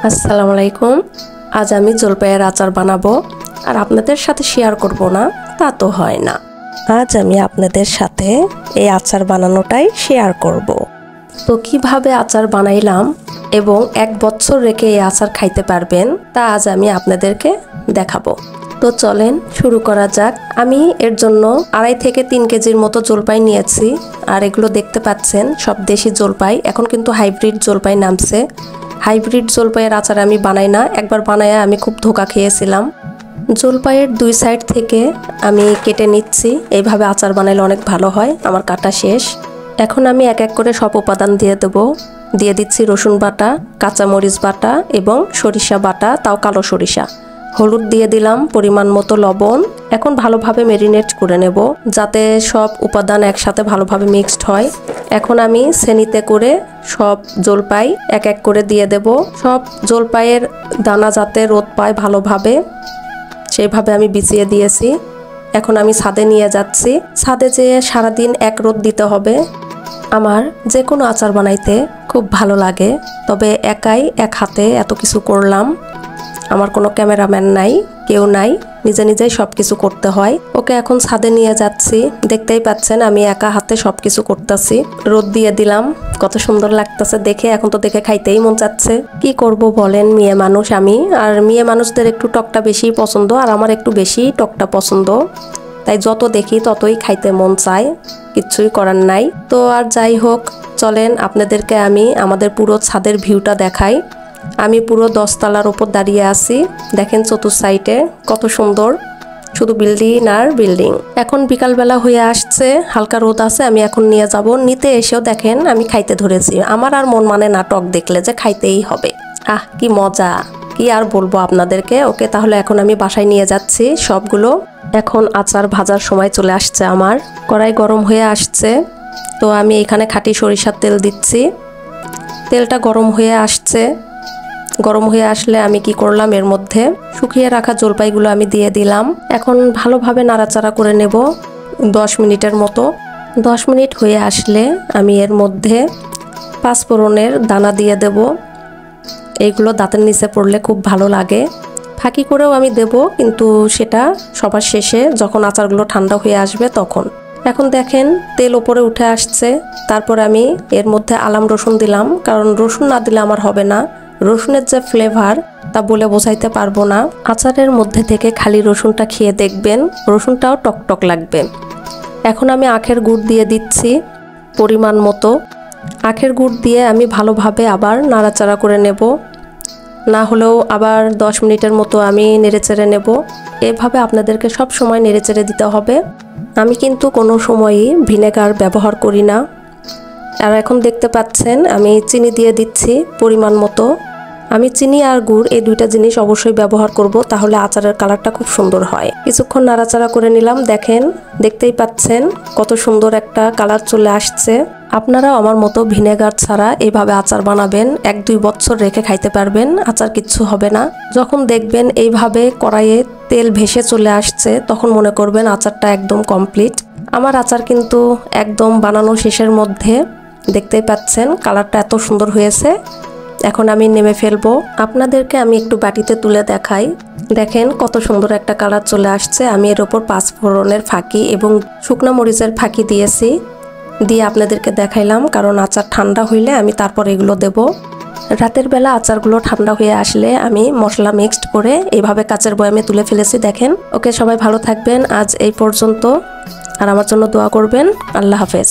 আসসালামু আলাইকুম। আজ আমি জলপাইয়ের আচার বানাবো আর আপনাদের সাথে শেয়ার করব না তা তো হয় না। আজ আমি আপনাদের সাথে এই আচার বানানোটাই শেয়ার করব। তো কিভাবে আচার বানাইলাম এবং 1 বছর রেখে এই আচার খাইতে পারবেন তা আজ আমি আপনাদেরকে দেখাবো। তো চলেন শুরু করা যাক। আমি এর জন্য 2.5 থেকে 3 কেজির মতো জলপাই নিয়েছি। আর এগুলো দেখতে পাচ্ছেন সব দেশি জলপাই। এখন কিন্তু হাইব্রিড জলপাই নামছে। হাইব্রিড জলপাইয়ের আচার আমি বানাই না, একবার বানায় আমি খুব ধোঁকা খেয়েছিলাম। জলপাইয়ের 2 সাইড থেকে আমি কেটে নিচ্ছি। এইভাবে আচার বানাইলে অনেক ভালো হয়। আমার কাটা শেষ। এখন আমি এক এক করে সব উপাদান দিয়ে দেবো। দিয়ে দিচ্ছি রসুন বাটা, কাঁচামরিচ বাটা এবং সরিষা বাটা, তাও কালো সরিষা। হলুদ দিয়ে দিলাম, পরিমাণ মতো লবণ। এখন ভালোভাবে ম্যারিনেট করে নেব যাতে সব উপাদান একসাথে ভালোভাবে মিক্সড হয়। এখন আমি ছেনিতে করে সব জলপাই এক এক করে দিয়ে দেব। সব জলপাইয়ের দানা যাতে রোদ পায় ভালোভাবে সেইভাবে আমি বিছিয়ে দিয়েছি। এখন আমি ছাদে নিয়ে যাচ্ছি। ছাদে যেয়ে সারাদিন এক রোদ দিতে হবে। আমার যে কোনো আচার বানাইতে খুব ভালো লাগে, তবে একাই এক হাতে এত কিছু করলাম। আমার কোনো ক্যামেরাম্যান নাই, কেউ নাই, নিজে নিজেই সব কিছু করতে হয়। ওকে এখন ছাদে নিয়ে যাচ্ছি। দেখতেই পাচ্ছেন আমি একা হাতে সব কিছু করতেছি। রোদ দিয়ে দিলাম, কত সুন্দর লাগতেছে দেখে। এখন তো দেখে খাইতেই মন চাচ্ছে। কি করব বলেন, মেয়ে মানুষ আমি, আর মেয়ে মানুষদের একটু টকটা বেশি পছন্দ, আর আমার একটু বেশি টকটা পছন্দ। তাই যত দেখি ততই খাইতে মন চায়, কিচ্ছুই করার নাই। তো আর যাই হোক, চলেন আপনাদেরকে আমি আমাদের পুরো ছাদের ভিউটা দেখাই। আমি পুরো 10 তলার ওপর দাঁড়িয়ে আছি। দেখেন চতুর সাইডে কত সুন্দর, শুধু বিল্ডিং আর বিল্ডিং। এখন বিকালবেলা হয়ে আসছে, হালকা রোদ আছে। আমি এখন নিয়ে যাব। নিতে এসেও দেখেন আমি খাইতে ধরেছি। আমার আর মন মানে নাটক দেখলে যে খাইতেই হবে। আহ কি মজা, কি আর বলবো আপনাদেরকে। ওকে, তাহলে এখন আমি বাসায় নিয়ে যাচ্ছি সবগুলো। এখন আচার ভাজার সময় চলে আসছে আমার। কড়াই গরম হয়ে আসছে, তো আমি এখানে খাঁটি সরিষার তেল দিচ্ছি। তেলটা গরম হয়ে আসছে। গরম হয়ে আসলে আমি কি করলাম, এর মধ্যে শুকিয়ে রাখা জলপাইগুলো আমি দিয়ে দিলাম। এখন ভালোভাবে নাড়াচাড়া করে নেব 10 মিনিটের মতো। 10 মিনিট হয়ে আসলে আমি এর মধ্যে 5 ফোড়নের দানা দিয়ে দেব। এইগুলো দাঁতের নিচে পড়লে খুব ভালো লাগে। ফাঁকি করেও আমি দেব, কিন্তু সেটা সবার শেষে যখন আচারগুলো ঠান্ডা হয়ে আসবে তখন। এখন দেখেন তেল ওপরে উঠে আসছে। তারপর আমি এর মধ্যে আলাম রসুন দিলাম, কারণ রসুন না দিলে আমার হবে না। রসুনের যে ফ্লেভার তা বলে বোঝাইতে পারবো না। আচারের মধ্যে থেকে খালি রসুনটা খেয়ে দেখবেন, রসুনটাও টকটক লাগবে। এখন আমি আখের গুড় দিয়ে দিচ্ছি পরিমাণ মতো। আখের গুড় দিয়ে আমি ভালোভাবে আবার নাড়াচাড়া করে নেব। না হলেও আবার 10 মিনিটের মতো আমি নেড়েচেড়ে নেব। এভাবে আপনাদেরকে সব সময় নেড়েচেড়ে দিতে হবে। আমি কিন্তু কোনো সময়ই ভিনেগার ব্যবহার করি না। আর এখন দেখতে পাচ্ছেন আমি চিনি দিয়ে দিচ্ছি পরিমাণ মতো। আমি চিনি আর গুড় এই দুইটা জিনিস অবশ্যই ব্যবহার করব, তাহলে আচারের কালারটা খুব সুন্দর হয়। কিছুক্ষণ নাড়াচাড়া করে নিলাম। দেখেন, দেখতেই পাচ্ছেন কত সুন্দর একটা কালার চলে আসছে। আপনারাও আমার মতো ভিনেগার ছাড়া এইভাবে আচার বানাবেন, 1-2 বছর রেখে খাইতে পারবেন, আচার কিচ্ছু হবে না। যখন দেখবেন এইভাবে কড়াইয়ে তেল ভেসে চলে আসছে, তখন মনে করবেন আচারটা একদম কমপ্লিট। আমার আচার কিন্তু একদম বানানো শেষের মধ্যে। দেখতেই পাচ্ছেন কালারটা এত সুন্দর হয়েছে। এখন আমি নেমে ফেলবো। আপনাদেরকে আমি একটু বাটিতে তুলে দেখাই। দেখেন কত সুন্দর একটা কালার চলে আসছে। আমি এর ওপর 5 ফোড়নের ফাঁকি এবং শুকনো মরিচের ফাঁকি দিয়েছি, দিয়ে আপনাদেরকে দেখাইলাম, কারণ আচার ঠান্ডা হইলে আমি তারপর এগুলো দেব। রাতের বেলা আচারগুলো ঠান্ডা হয়ে আসলে আমি মশলা মিক্সড করে এইভাবে কাচের বয়ামে তুলে ফেলেছি। দেখেন। ওকে, সবাই ভালো থাকবেন। আজ এই পর্যন্ত, আর আমার জন্য দোয়া করবেন। আল্লাহ হাফেজ।